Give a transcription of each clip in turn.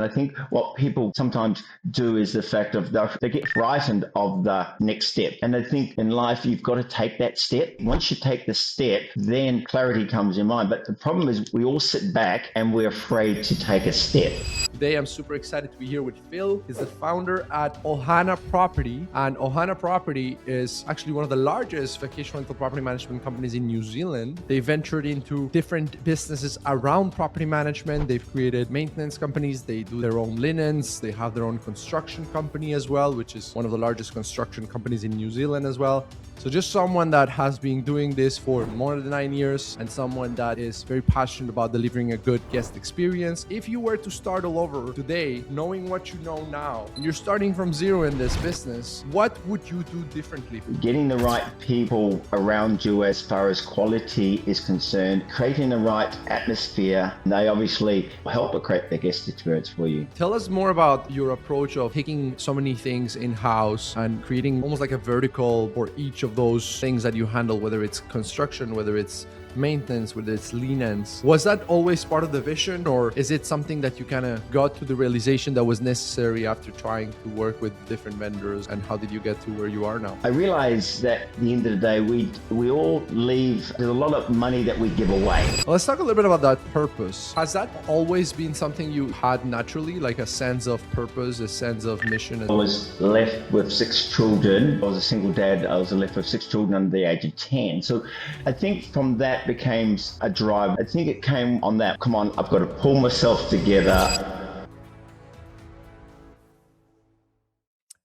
I think what people sometimes do is the fact of they get frightened of the next step. And I think in life, you've got to take that step. Once you take the step, then clarity comes in mind. But the problem is we all sit back and we're afraid to take a step. Today, I'm super excited to be here with Phil. He's the founder at Ohana Property. And Ohana Property is actually one of the largest vacation rental property management companies in New Zealand. They ventured into different businesses around property management. They've created maintenance companies. They do their own linens. They have their own construction company as well, which is one of the largest construction companies in New Zealand as well. So just someone that has been doing this for more than 9 years and someone that is very passionate about delivering a good guest experience. If you were to start all over today, knowing what you know now, and you're starting from zero in this business, what would you do differently? Getting the right people around you as far as quality is concerned, creating the right atmosphere, they obviously help to create the guest experience for you. Tell us more about your approach of taking so many things in-house and creating almost like a vertical for each of those things that you handle, whether it's construction, whether it's maintenance, whether it's linens. Was that always part of the vision, or is it something that you kind of got to the realization that was necessary after trying to work with different vendors? And how did you get to where you are now? I realized that at the end of the day, we all leave, there's a lot of money that we give away. Well, let's talk a little bit about that purpose. Has that always been something you had naturally, like a sense of purpose, a sense of mission? I was left with 6 children. I was a single dad. I was left with 6 children under the age of 10. So I think from that became a drive. I think it came on that, come on, I've got to pull myself together.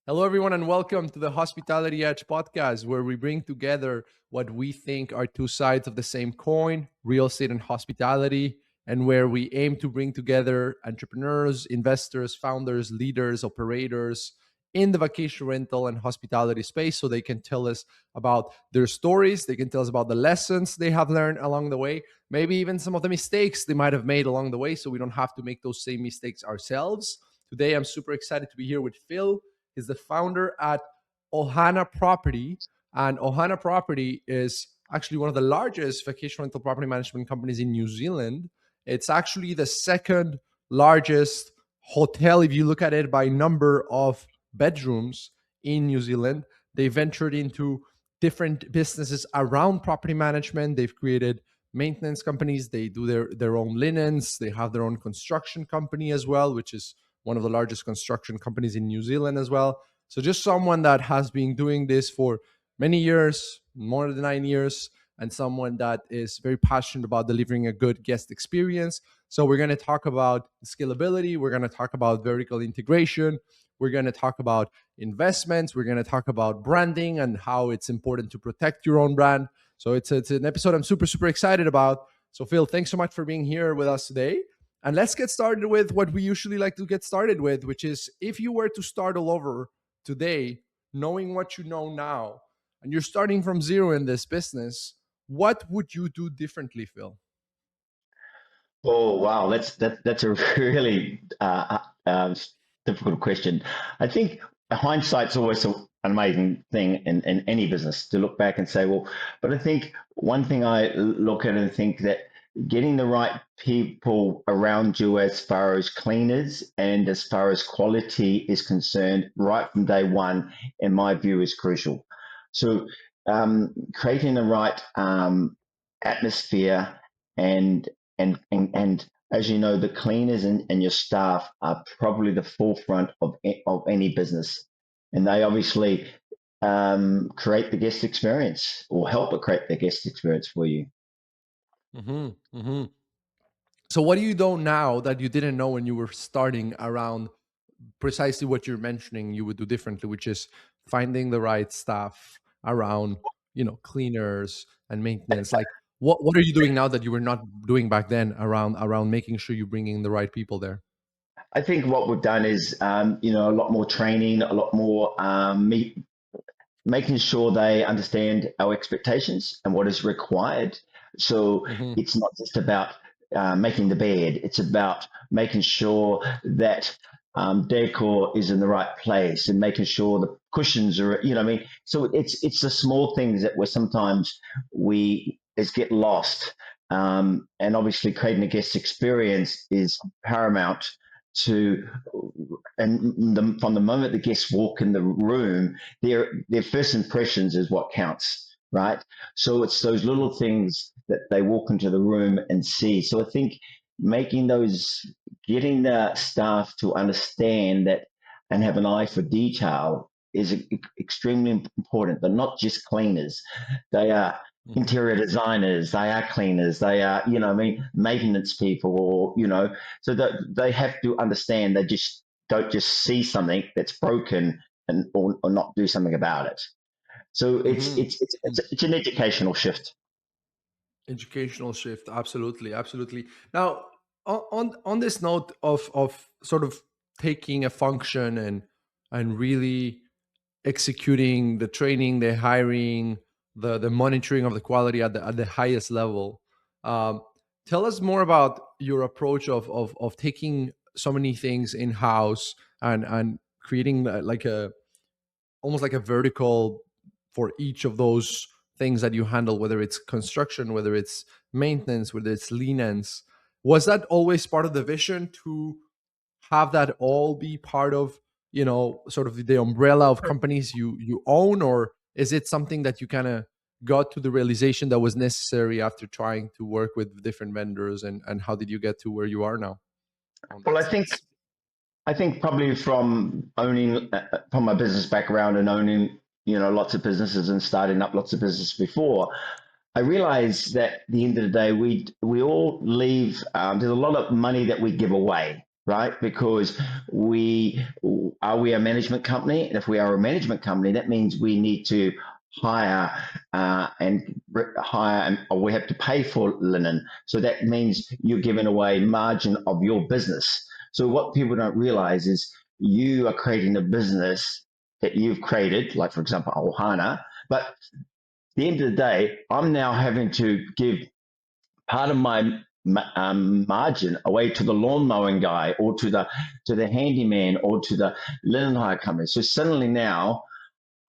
Hello, everyone, and welcome to the Hospitality Edge podcast, where we bring together what we think are two sides of the same coin, real estate and hospitality, and where we aim to bring together entrepreneurs, investors, founders, leaders, operators in the vacation rental and hospitality space, so they can tell us about their stories. They can tell us about the lessons they have learned along the way, maybe even some of the mistakes they might have made along the way, so we don't have to make those same mistakes ourselves. Today, I'm super excited to be here with Phil. He's the founder at Ohana Property, and Ohana Property is actually one of the largest vacation rental property management companies in New Zealand. It's actually the second largest hotel, if you look at it by number of bedrooms in New Zealand. They ventured into different businesses around property management. They've created maintenance companies. They do their own linens. They have their own construction company as well, which is one of the largest construction companies in New Zealand as well. So just someone that has been doing this for many years, more than 9 years, and someone that is very passionate about delivering a good guest experience. So we're going to talk about scalability. We're going to talk about vertical integration. We're going to talk about investments. We're going to talk about branding and how it's important to protect your own brand. So it's an episode I'm super, super excited about. So Phil, thanks so much for being here with us today. And let's get started with what we usually like to get started with, which is if you were to start all over today, knowing what you know now, and you're starting from zero in this business, what would you do differently, Phil? Oh, wow. That's a really difficult question. I think hindsight's always an amazing thing in any business to look back and say, well, but I think one thing I look at and think that getting the right people around you as far as cleaners and as far as quality is concerned, right from day one, in my view, is crucial. So creating the right atmosphere and as you know, the cleaners and your staff are probably the forefront of any business, and they obviously create the guest experience or help it create the guest experience for you. Mm-hmm, mm-hmm. So what do you know now that you didn't know when you were starting around precisely what you're mentioning you would do differently, which is finding the right staff around, cleaners and maintenance? Like what are you doing now that you were not doing back then around making sure you're bringing the right people there? I think what we've done is, a lot more training, a lot more making sure they understand our expectations and what is required. So Mm-hmm. it's not just about making the bed; it's about making sure that decor is in the right place and making sure the cushions are, So it's the small things that we get lost. And obviously, creating a guest experience is paramount to, and from the moment the guests walk in the room, their first impressions is what counts, right? So it's those little things that they walk into the room and see. So I think making those, getting the staff to understand that and have an eye for detail is extremely important. They're not just cleaners; they are interior designers, they are cleaners, they are, maintenance people, or, so that they have to understand. They just don't just see something that's broken and or not do something about it. So it's Mm-hmm. it's it's it's an educational shift. Educational shift, absolutely, absolutely. Now, on this note of sort of taking a function and really executing the training, the hiring, the monitoring of the quality at the highest level. Um, Tell us more about your approach of taking so many things in house and creating like a almost like a vertical for each of those things that you handle, whether it's construction, whether it's maintenance, whether it's lenience. Was that always part of the vision to have that all be part of, sort of the umbrella of companies you own, or is it something that you kind of got to the realization that was necessary after trying to work with different vendors, and how did you get to where you are now on Well, that I think sense? I think probably from owning, from my business background and owning, lots of businesses and starting up lots of business before, I realized that at the end of the day, we all leave. There's a lot of money that we give away, right? Because we a management company, and if we are a management company, that means we need to hire and or we have to pay for linen. So that means you're giving away margin of your business. So what people don't realize is you are creating a business that you've created, like for example, Ohana, but the end of the day, I'm now having to give part of my margin away to the lawn mowing guy, or to the handyman, or to the linen hire company. So suddenly now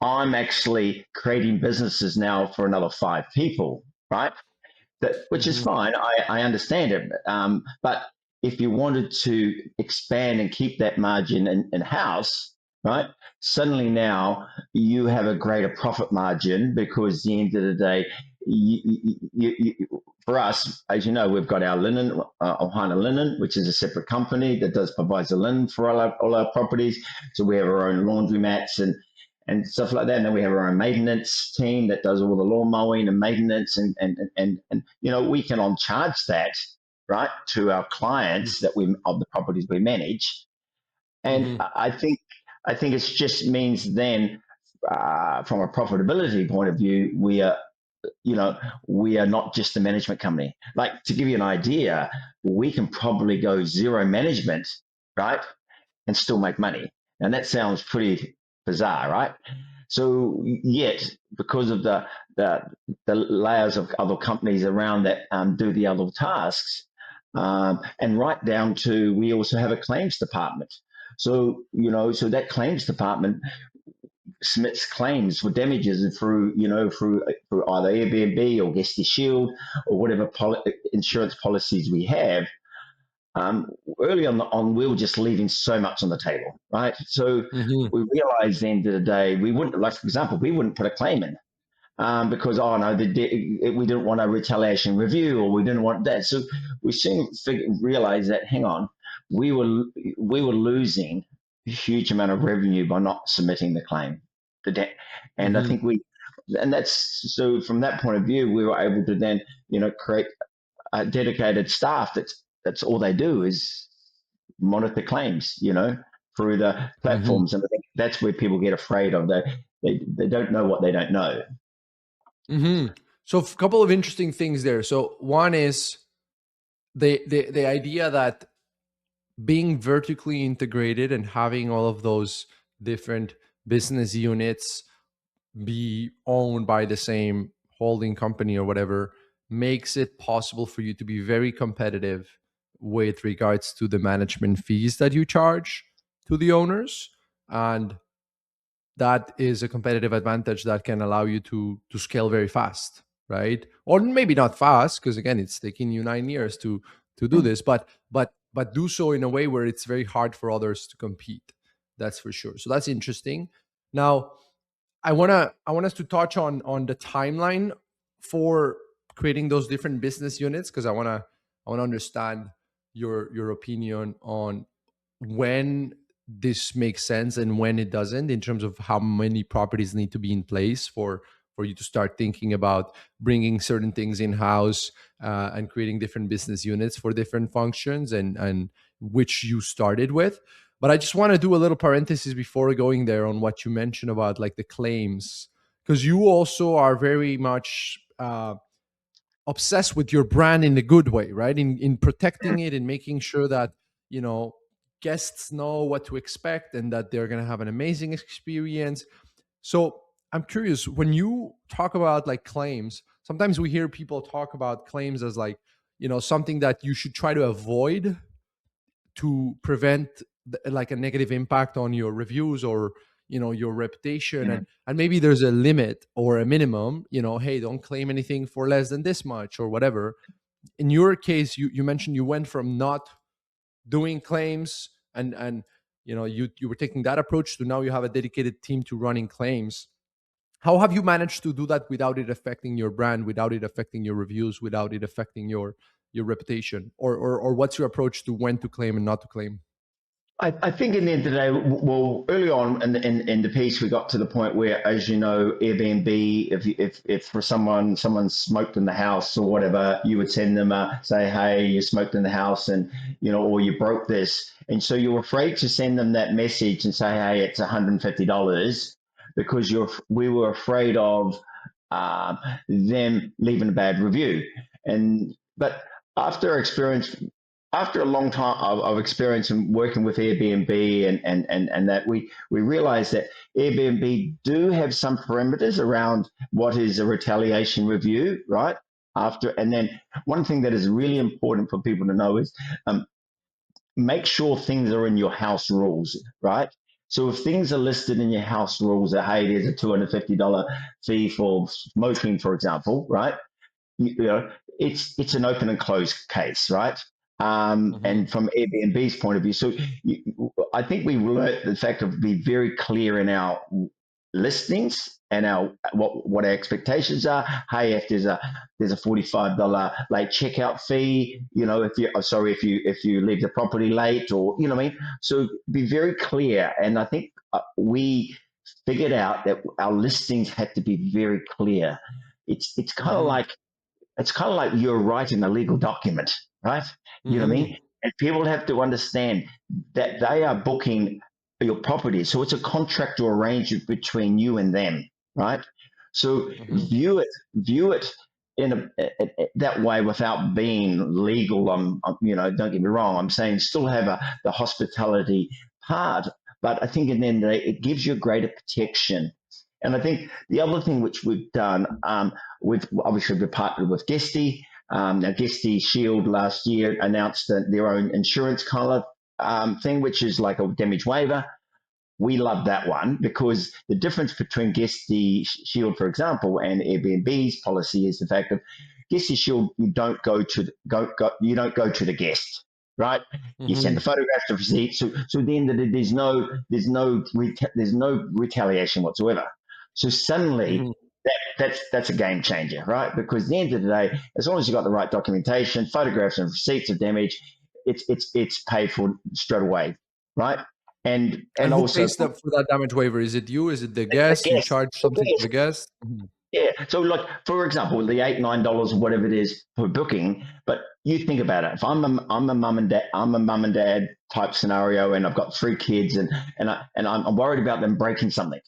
I'm actually creating businesses now for another five people, right? Which is Mm-hmm. fine. I understand it. But if you wanted to expand and keep that margin in house, right? Suddenly now you have a greater profit margin, because at the end of the day, for us, as you know, we've got our linen, Ohana Linen, which is a separate company that provides the linen for all our properties. So we have our own laundromats and stuff like that. And then we have our own maintenance team that does all the lawn mowing and maintenance, and we can on charge that, right, to our clients that we of the properties we manage. And Mm-hmm. I think it just means then, from a profitability point of view, we are not just a management company. Like, to give you an idea, we can probably go zero management, right, and still make money. And that sounds pretty bizarre, right? So yet, because of the, the layers of other companies around that do the other tasks, and right down to, we also have a claims department. So so that claims department submits claims for damages through either Airbnb or Guest Shield or whatever insurance policies we have. Early on, we were just leaving so much on the table, right? So Mm-hmm. we realized at the end of the day, we wouldn't, like, for example, we wouldn't put a claim in, because, oh no, we didn't want a retaliation review, or we didn't want that. So we soon realized that, hang on, we were losing a huge amount of revenue by not submitting the claim. And I Mm-hmm. think and that's, so from that point of view, we were able to then, create dedicated staff that's all they do is monitor claims, through the Mm-hmm. platforms. And I think that's where people get afraid of. They don't know what they don't know. Mm-hmm. So, a couple of interesting things there. So, one is the idea that being vertically integrated and having all of those different business units be owned by the same holding company or whatever makes it possible for you to be very competitive with regards to the management fees that you charge to the owners, and that is a competitive advantage that can allow you to scale very fast, right? Or maybe not fast, because again, it's taking you 9 years to do this, but but do so in a way where it's very hard for others to compete. That's for sure. So that's interesting. Now, I want us to touch on the timeline for creating those different business units, because I want to understand your opinion on when this makes sense and when it doesn't, in terms of how many properties need to be in place for you to start thinking about bringing certain things in house, and creating different business units for different functions, and which you started with. But I just want to do a little parenthesis before going there on what you mentioned about like the claims, because you also are very much obsessed with your brand in a good way, right? In protecting it and making sure that, you know, guests know what to expect and that they're going to have an amazing experience. So I'm curious, when you talk about like claims, sometimes we hear people talk about claims as like, you know, something that you should try to avoid to prevent like a negative impact on your reviews or, you know, your reputation. Yeah. And maybe there's a limit or a minimum, you know, hey, don't claim anything for less than this much or whatever. In your case, you mentioned you went from not doing claims and you know, you were taking that approach to now you have a dedicated team to running claims. How have you managed to do that without it affecting your brand, without it affecting your reviews, without it affecting your reputation? Or what's your approach to when to claim and not to claim? I think in the end of the day, well, early on in the piece, we got to the point where, as you know, Airbnb, if for someone smoked in the house or whatever, you would send them say, hey, you smoked in the house, and you know, or you broke this, and so you're afraid to send them that message and say, hey, it's $150, because we were afraid of um, them leaving a bad review, and but after experience after a long time of experience in working with Airbnb and that we realized that Airbnb do have some parameters around what is a retaliation review, right? After and then one thing that is really important for people to know is make sure things are in your house rules, right? So if things are listed in your house rules that hey, there's a $250 fee for smoking, for example, right? You know, it's an open and closed case, right? Mm-hmm. And from Airbnb's point of view, so I think we learned the fact of be very clear in our listings and our what our expectations are. Hey, if there's a $45 late checkout fee, you know, if you sorry if you leave the property late, or you know what I mean. So be very clear, and I think we figured out that our listings had to be very clear. It's kind of Mm-hmm. like you're writing a legal document, right? You know what I Mm-hmm. mean? And people have to understand that they are booking your property. So it's a contractual arrangement between you and them, right? So Mm-hmm. view it in that way without being legal. You know, don't get me wrong. I'm saying still have the hospitality part, but I think in the end of the day, it gives you a greater protection. And I think the other thing which we've done, we've obviously been partnered with Guesty. Now, Guesty Shield last year announced their own insurance kind of thing, which is like a damage waiver. We love that one because the difference between Guesty Shield, for example, and Airbnb's policy is the fact that Guesty Shield, you don't go to you don't go to the guest, right? You send Mm-hmm. the photographs, the receipt. So then there's no retaliation whatsoever. So suddenly Mm-hmm. that's a game changer, right? Because at the end of the day, as long as you got the right documentation, photographs and receipts of damage, it's paid for straight away, right? And And who also pays for that damage waiver? Is it you? Is it the the guest? You guest, charge the something to the guest, guest? Mhm. yeah. So like for example, the $8, $9 or whatever it is per booking, but you think about it. If I'm a mum and dad type scenario, and I've got three kids, and I'm worried about them breaking something.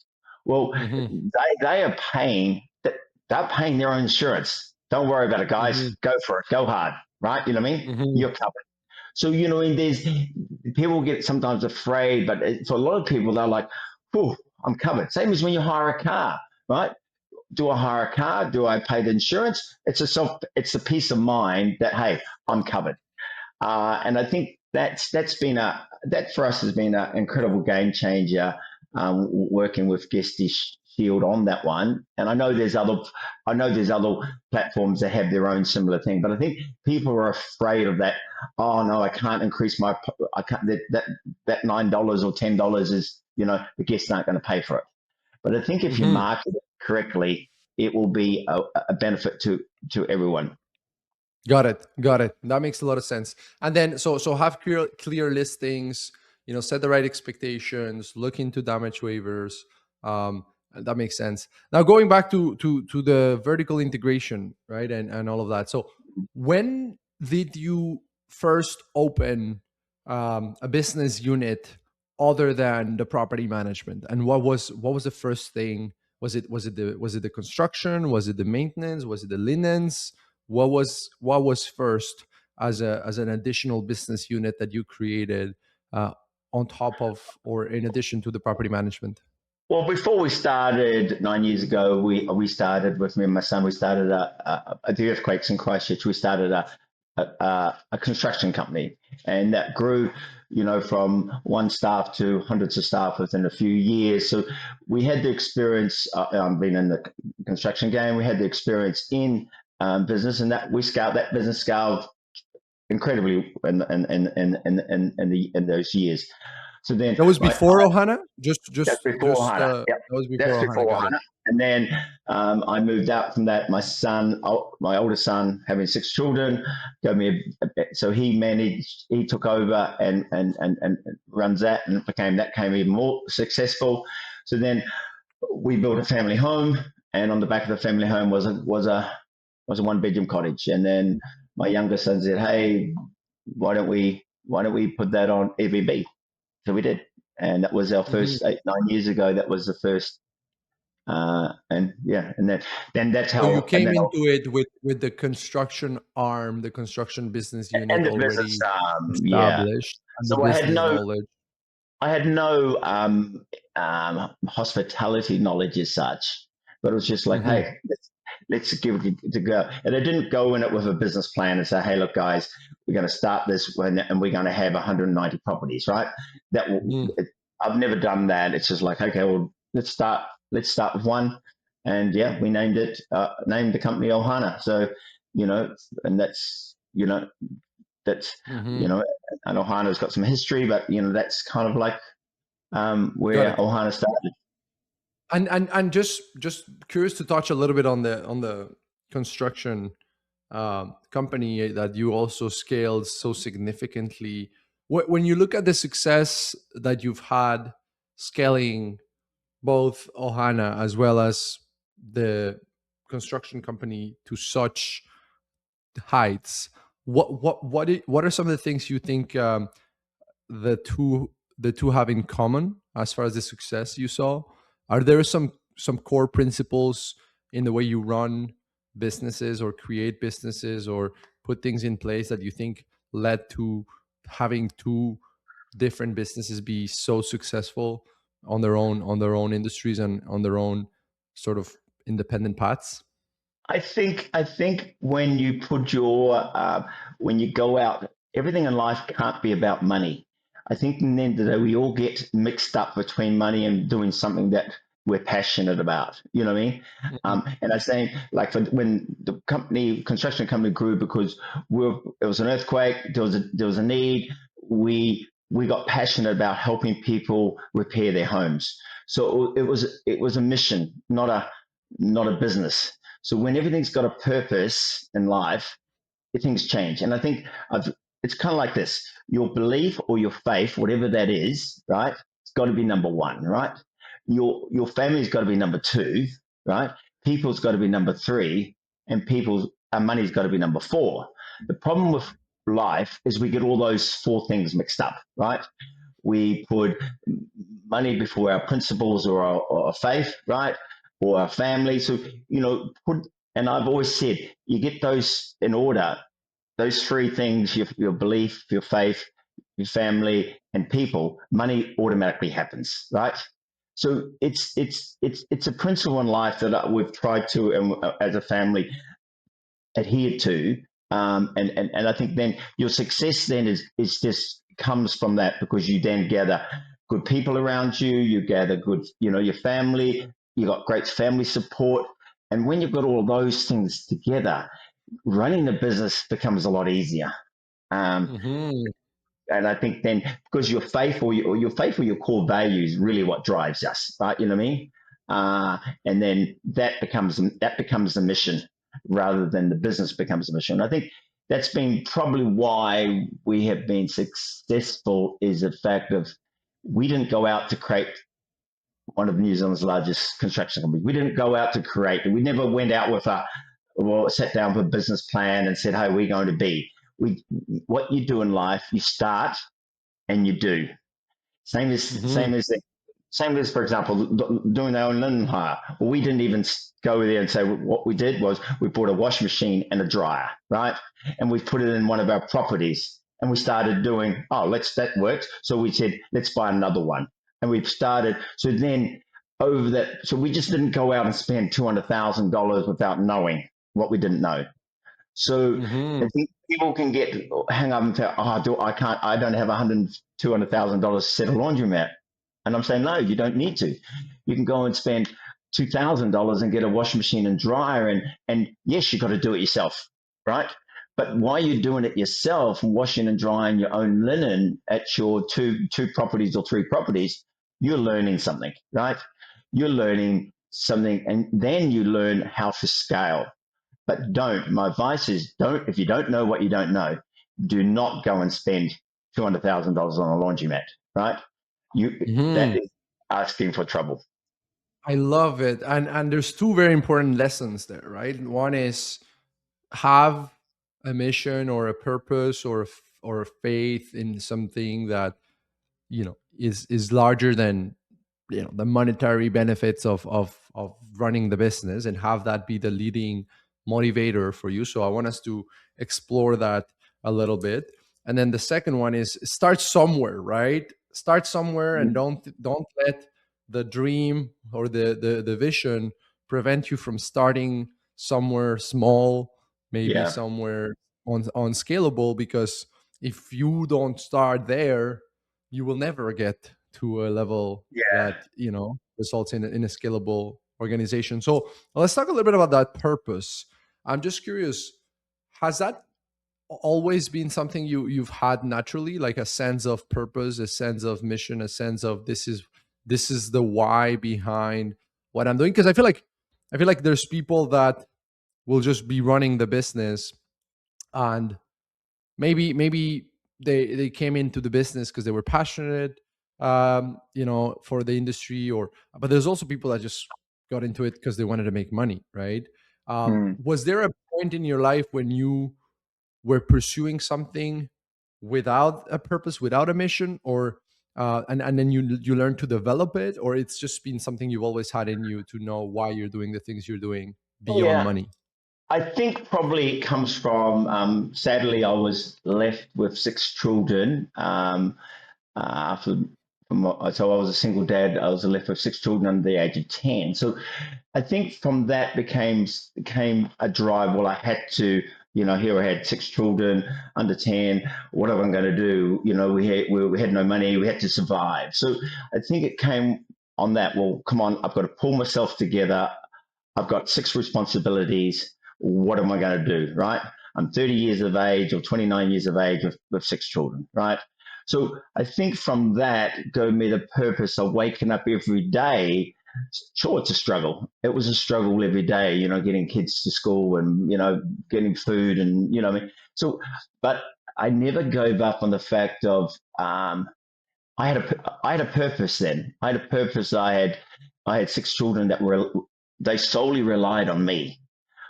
Well, Mhm. they are paying they're paying their own insurance. Don't worry about it, guys. Mhm. Go for it. Go hard. Right? You know what I mean? Mhm. You're covered. So you know, and there's people get sometimes afraid, but for a lot of people, they're like, "Whew, I'm covered." Same as when you hire a car, right? Do I hire a car? Do I pay the insurance? It's a peace of mind that hey, I'm covered. And I think that for us has been an incredible game changer. Working with Guesty shield on that one. And I know there's other platforms that have their own similar thing, but I think people are afraid of that. Oh no, I can't increase I can't, that $9 or $10 is, the guests aren't going to pay for it. But I think if you Mm-hmm. market it correctly, it will be a benefit to everyone. Got it. Got it. That makes a lot of sense. And then so have clear listings, set the right expectations, look into damage waivers. And that makes sense. Now going back to the vertical integration, right? And all of that. So when did you first open a business unit other than the property management? And what was the first thing? Was it the construction? Was it the maintenance? Was it the linens? What was first as an additional business unit that you created uh, on top of or in addition to the property management? Well, before we started 9 years ago, we started with me and my son. We started at the earthquakes in Christchurch. We started a construction company, and that grew, from one staff to hundreds of staff within a few years. So we had the experience. Being in the construction game, we had the experience in business, and that that business scaled incredibly in those years. So then, That was like, before Ohana. Just that's just before just Ohana. Yep, that was that's before Ohana. before Got it. Ohana. And then I moved out from that. My son, my oldest son, having 6 children, gave me so he took over and runs that, and became even more successful. So then we built a family home, and on the back of the family home was a 1 bedroom cottage. And then my younger son said, "Hey, why don't we put that on Airbnb?" So we did, and that was our Mhm. first 8 9 years ago. That was the first, and yeah, and then that's So you how, and came then into it with the construction arm, the construction business unit and the business, already yeah. established, and the So business knowledge. I had no hospitality knowledge as such, but it was just like, Hmm. hey, let's give it a go. And I didn't go in it with a business plan and say, hey, look, guys, we're going to start this and we're going to have 190 properties, right? That will, Hmm. I've never done that. It's just like, okay, well, let's start with one, and yeah, we named the company Ohana. So, and that's you Hmm. know, and Ohana's got some history, but that's kind of like Got where it. Ohana started. And just curious to touch a little bit on the construction company that you also scaled so significantly. When you look at the success that you've had scaling both Ohana as well as the construction company to such heights, what are some of the things you think the two have in common as far as the success you saw? Are there some core principles in the way you run businesses or create businesses or put things in place that you think led to having two different businesses be so successful on their own industries and on their own sort of independent paths? I think when you put when you go out, everything in life can't be about money. I think in the end of the day, we all get mixed up between money and doing something that we're passionate about. You know what I mean? Mhm. And I say, like, when the construction company grew, because it was an earthquake, there was a need. We got passionate about helping people repair their homes. So it was a mission, not a business. So when everything's got a purpose in life, things change. And I think it's kind of like this: your belief or your faith, whatever that is, right? It's got to be number one, right? Your family's got to be number two, right? People's got to be number three, and people's money's got to be number four. The problem with life is we get all those four things mixed up, right? We put money before our principles or our faith, right? Or our family. So, and I've always said, you get those in order, those three things: your belief, your faith, your family, and people, money automatically happens, right? So it's a principle in life that we've tried to, as a family, adhere to. And I think then your success then is just comes from that, because you then gather good people around you, you gather good, your family, you got great family support. And when you've got all those things together, running the business becomes a lot easier. Um, Mm-hmm. and I think then because your faith or your core values really what drives us, right? You know what I mean? And then that becomes the mission rather than the business becomes the mission. I think that's been probably why we have been successful is the fact of we didn't go out to create one of New Zealand's largest construction companies. We didn't go out to create. We never went out with sat down with a business plan and said, "Hey, we're going to be." We, what you do in life, you start and you do. Same as Mm-hmm. same as same as, for example, doing our own linen hire. Well, we didn't even go there and say what we did was we bought a washing machine and a dryer, right? And we put it in one of our properties, and we started doing. Oh, that works. So we said let's buy another one, and we've started. So then over that, so we just didn't go out and spend $200,000 without knowing what we didn't know. So Mm-hmm. I think people can get hang up and say, "Oh, I don't have $200,000 to set a laundromat." And I'm saying, no, you don't need to. You can go and spend $2,000 and get a washing machine and dryer, and yes, you got to do it yourself, right? But while you're doing it yourself, washing and drying your own linen at your two properties or three properties, you're learning something, right? You're learning something, and then you learn how to scale. But don't. My advice is don't. If you don't know what you don't know, do not go and spend $200,000 on a laundromat. Right? That Mm-hmm. is asking for trouble. I love it. And there's two very important lessons there, right? One is have a mission or a purpose or a faith in something that is larger than the monetary benefits of running the business, and have that be the leading motivator for you. So I want us to explore that a little bit. And then the second one is start somewhere, right? Start somewhere, and don't let the dream or the vision prevent you from starting somewhere small, maybe Yeah. somewhere on scalable, because if you don't start there, you will never get to a level Yeah. that results in a scalable organization. So let's talk a little bit about that purpose. I'm just curious, has that always been something you've had naturally, like a sense of purpose, a sense of mission, a sense of this is the why behind what I'm doing? Because I feel like there's people that will just be running the business, and maybe they came into the business because they were passionate, for the industry, or but there's also people that just got into it because they wanted to make money, right? Mm. Was there a point in your life when you were pursuing something without a purpose, without a mission, or and then you learn to develop it, or it's just been something you've always had in you to know why you're doing the things you're doing beyond Yeah. money? I think probably it comes from, sadly, I was left with six children. After, so I was a single dad. I was left with six children under the age of 10. So I think from that became a drive. Well, I had to, here I had six children under 10. What am I going to do? We had no money. We had to survive. So I think it came on that. Well, come on, I've got to pull myself together. I've got six responsibilities. What am I going to do? Right? I'm 30 years of age or 29 years of age with six children. Right? So I think from that gave me the purpose of waking up every day. Sure, it's a struggle. It was a struggle every day, getting kids to school and, getting food and, I mean, so, but I never gave up on the fact of, I had a purpose then. I had a purpose. I had six children they solely relied on me.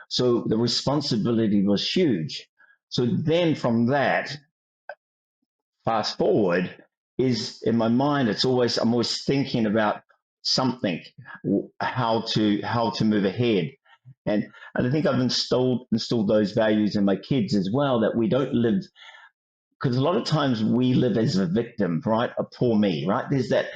So the responsibility was huge. So then from that, fast forward is in my mind, I'm always thinking about something, how to move ahead. And I think I've installed those values in my kids as well, that we don't live, because a lot of times we live as a victim, right? A poor me, right? There's that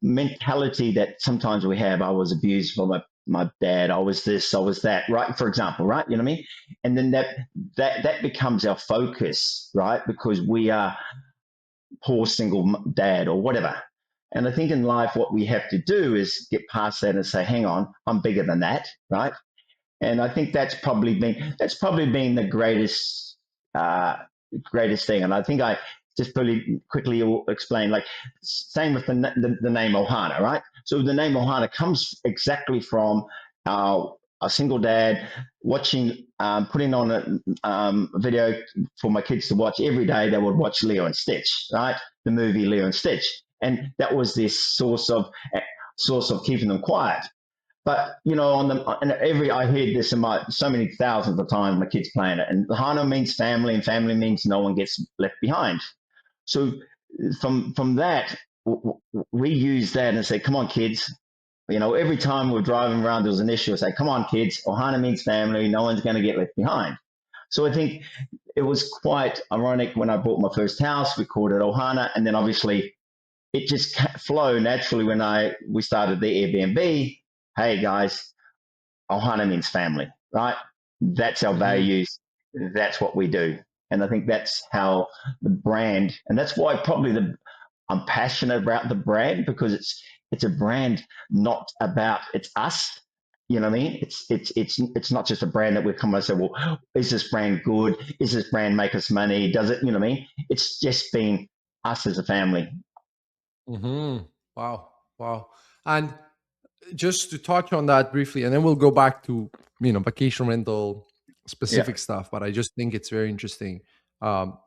mentality that sometimes we have. I was abused by my dad. I was this, I was that, right? For example, right? You know what I mean? And then that becomes our focus, right? Because we are poor single dad or whatever. And I think in life, what we have to do is get past that and say, hang on, I'm bigger than that, right? And I think that's probably been the uh, greatest thing. And I think I just really quickly explain, like, same with the name Ohana, right? So the name Ohana comes exactly from a single dad watching, putting on a video for my kids to watch every day. They would watch Leo and Stitch, right? The movie Leo and Stitch, and that was this source of keeping them quiet. But and I heard this in my so many thousands of times. My kids playing it, and Hana means family, and family means no one gets left behind. So from that, we use that and say, "Come on, kids." Every time we're driving around, there's an issue. I say, "Come on, kids. Ohana means family. No one's going to get left behind." So I think it was quite ironic when I bought my first house. We called it Ohana, and then obviously it just flowed naturally when we started the Airbnb. Hey guys, Ohana means family, right? That's our Mm-hmm. values. That's what we do. And I think that's how the brand, and that's why I'm passionate about the brand, because it's a brand not about it's us. You know what I mean? It's not just a brand that we come and say, well, is this brand good? Is this brand make us money? Does it? You know what I mean? It's just been us as a family. Mm-hmm. Wow. Wow. And just to touch on that briefly, and then we'll go back to vacation rental Yeah. specific stuff. But I just think it's very interesting,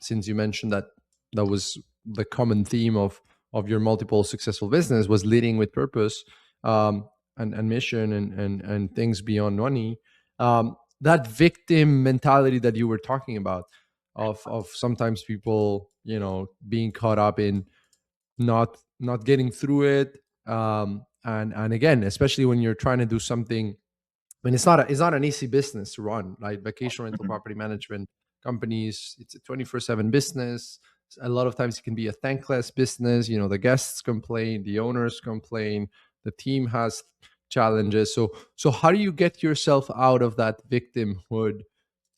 since you mentioned that that was the common theme of your multiple successful business was leading with purpose, and mission, and things beyond money. That victim mentality that you were talking about, of sometimes people being caught up in not getting through it, and again, especially when you're trying to do something, when it's not an easy business to run, like vacation rental Mhm. property management companies. It's a 24/7 business. A lot of times it can be a thankless business. The guests complain, the owners complain, the team has challenges. So how do you get yourself out of that victimhood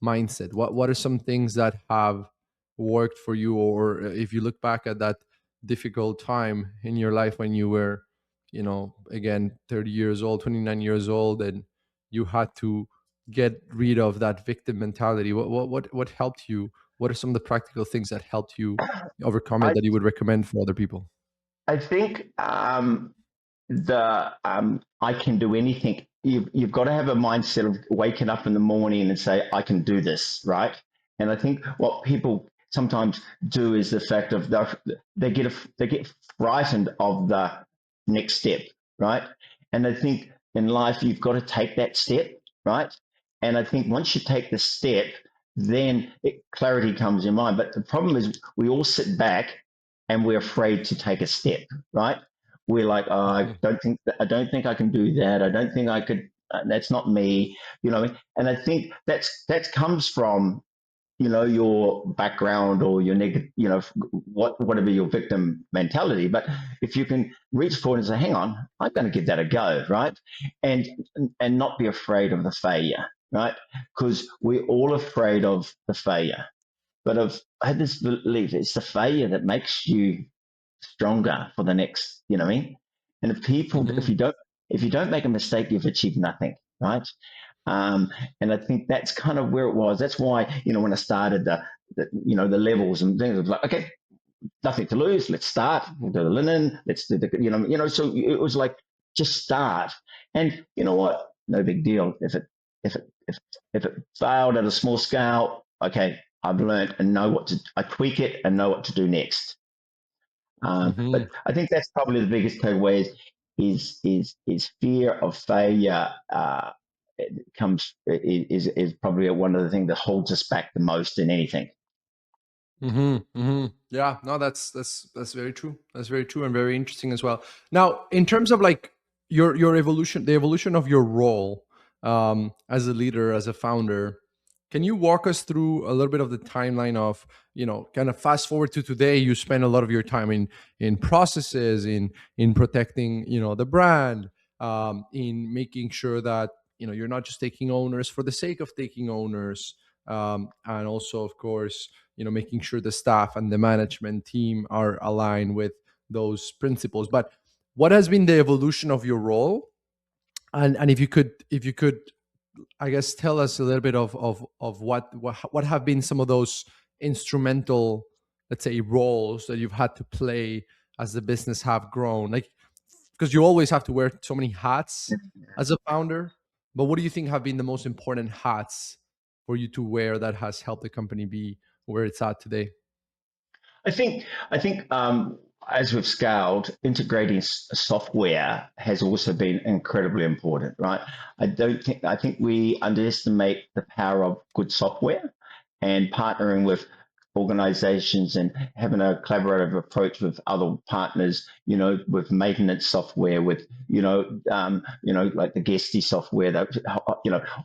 mindset? What are some things that have worked for you, or if you look back at that difficult time in your life when you were, again, 30 years old, 29 years old, and you had to get rid of that victim mentality? What helped you? What are some of the practical things that helped you overcome it I that you would recommend for other people? I think the I can do anything. You've got to have a mindset of waking up in the morning and say, I can do this, right? And I think what people sometimes do is the fact of they get frightened of the next step, right? And I think in life you've got to take that step, right? And I think once you take the step, then clarity comes in mind. But the problem is we all sit back and we're afraid to take a step, right? We're like, oh, I Mhm. don't think I can do that. I don't think I could. That's not me, And I think that comes from your background or your negative, whatever your victim mentality. But if you can reach forward and say, hang on, I'm going to give that a go, right? And and not be afraid of the failure, right? Because we're all afraid of the failure. But I had this belief it's the failure that makes you stronger for the next, you know what I mean? And Mhm. if you don't make a mistake, you've achieved nothing, right? And I think that's kind of where it was. That's why, when I started the levels and things, I was like, okay, nothing to lose. Let's start. We'll do the linen. Let's do So it was like, just start. And you know what? No big deal. If it failed at a small scale, okay, I've learned and I tweak it and know what to do next. But Mhm. I think that's probably the biggest takeaway is fear of failure. It comes is probably one of the things that holds us back the most in anything. Yeah, no, that's very true. That's very true and very interesting as well. Now, in terms of like your evolution, the evolution of your role, as a leader, as a founder, can you walk us through a little bit of the timeline of, kind of fast forward to today? You spend a lot of your time in processes, in protecting, the brand, in making sure that you're not just taking owners for the sake of taking owners, and also, of course, making sure the staff and the management team are aligned with those principles. But what has been the evolution of your role? And if you could, I guess, tell us a little bit of what have been some of those instrumental, let's say, roles that you've had to play as the business have grown, like, because you always have to wear so many hats as a founder. But what do you think have been the most important hats for you to wear that has helped the company be where it's at today? I think as we've scaled, integrating software has also been incredibly important, right? I think we underestimate the power of good software, and partnering with organizations and having a collaborative approach with other partners, with maintenance software, with, like the Guesty software, that,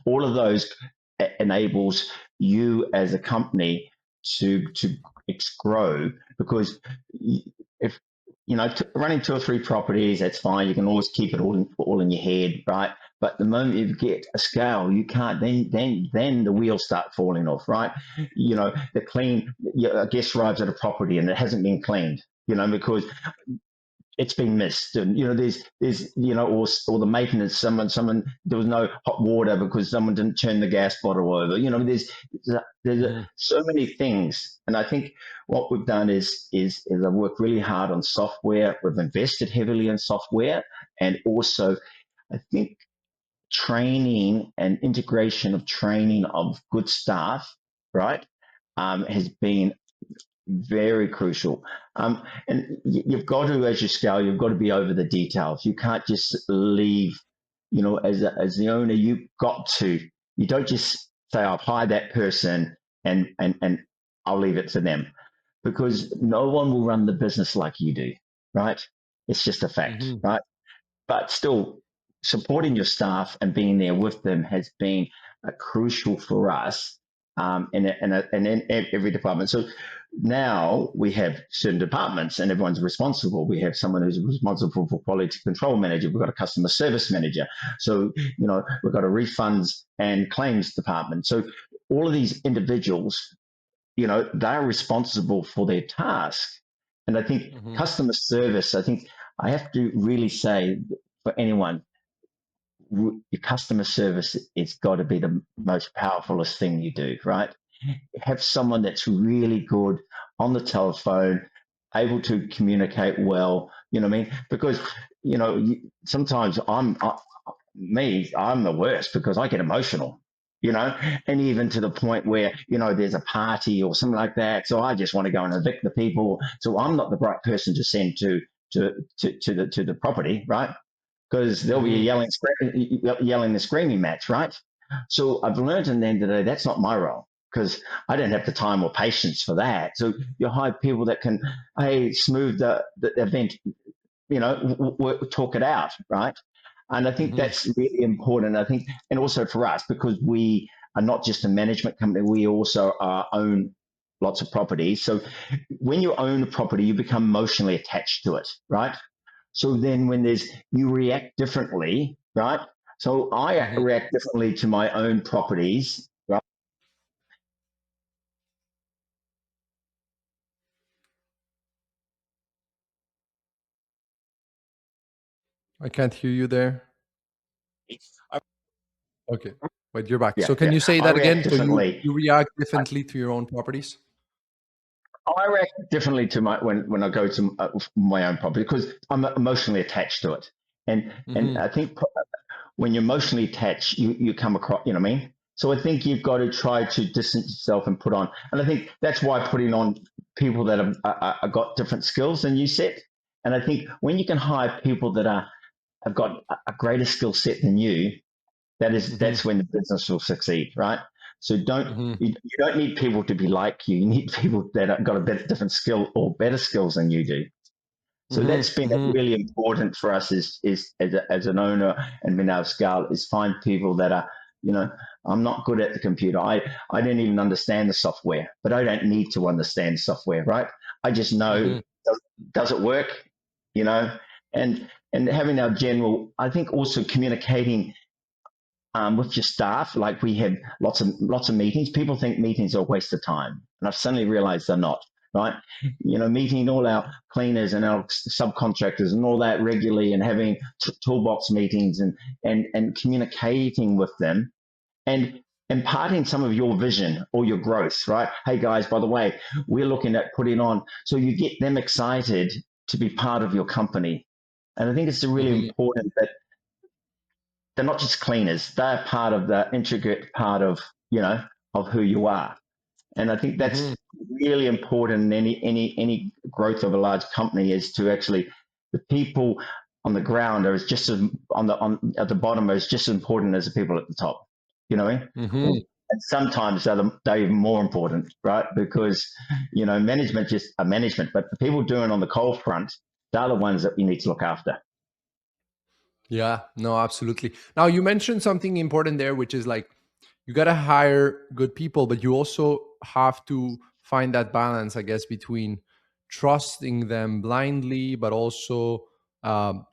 all of those enables you as a company to grow, because if running two or three properties, that's fine. You can always keep it all in your head, right? But the moment you get a scale, you can't. Then the wheels start falling off, right? The clean. A guest arrives at a property and it hasn't been cleaned, because it's been missed, and there's or the maintenance, someone there was no hot water because someone didn't turn the gas bottle over. There's Mm-hmm. so many things, and I think what we've done is I've worked really hard on software. We've invested heavily in software, and also I think training and integration of training of good staff, right, has been very crucial. And you've got to, as you scale, you've got to be over the details. You can't just leave, as the owner, you don't just say, I've hired that person and I'll leave it to them, because no one will run the business like you do, right? It's just a fact, Mm-hmm. right? But still, supporting your staff and being there with them has been crucial for us, in every department. So now we have certain departments and everyone's responsible. We have someone who's responsible for quality control manager. We've got a customer service manager. So, we've got a refunds and claims department. So all of these individuals, they're responsible for their task. And I think Mm-hmm. customer service, I think I have to really say, for anyone, your customer service, it's got to be the most powerfulest thing you do, right? Have someone that's really good on the telephone, able to communicate well, you know what I mean? Because, sometimes I'm the worst because I get emotional, and even to the point where, there's a party or something like that. So I just want to go and evict the people. So I'm not the right person to send to the property, right? Because there'll be a Mm-hmm. yelling the screaming match, right? So I've learned in the end of the day, that's not my role, because I don't have the time or patience for that. So you hire people that can, hey, smooth the event, talk it out, right? And I think Mm-hmm. that's really important. I think, and also for us, because we are not just a management company, we also own lots of properties. So when you own a property, you become emotionally attached to it, right? So then you react differently, right? So I Mm-hmm. react differently to my own properties, right? I can't hear you there. I, Okay. Wait, you're back. yeah, So can yeah. you say I that react again? So you differently. you react differently to your own properties? I react differently to when I go to my own property, because I'm emotionally attached to it, and Mm-hmm. I think when you're emotionally attached, you come across, you know what I mean? So I think you've got to try to distance yourself and put on, and I think that's why putting on people that have got different skills than you set. And I think when you can hire people that have got a greater skill set than you, Mm-hmm. that's when the business will succeed, right? So Mm-hmm. you don't need people to be like you. You need people that have got a different skill or better skills than you do. So Mm-hmm. that's been Mm-hmm. really important for us, is as an owner and being able to scale, is find people that are, I'm not good at the computer. I don't even understand the software, but I don't need to understand software, right? I just know, Mm-hmm. does it work, you know, and having our general, I think also communicating with your staff. Like, we have lots of meetings. People think meetings are a waste of time, and I've suddenly realized they're not. right? Meeting all our cleaners and our subcontractors and all that regularly, and having toolbox meetings and communicating with them and imparting some of your vision or your growth, right? Hey guys, by the way, we're looking at putting on, so you get them excited to be part of your company. And I think it's really Mm-hmm. important that they're not just cleaners; they're part of the intricate part of of who you are. And I think Mm-hmm. that's really important in any growth of a large company, is to actually, the people on the ground are just as on at the bottom are just as important as the people at the top. You know what I mean? Mm-hmm. And sometimes they're even more important, right? Because management just a management, but the people doing on the cold front, they're the ones that you need to look after. Yeah, no, absolutely. Now you mentioned something important there, which is like you got to hire good people, but you also have to find that balance, I guess, between trusting them blindly, but also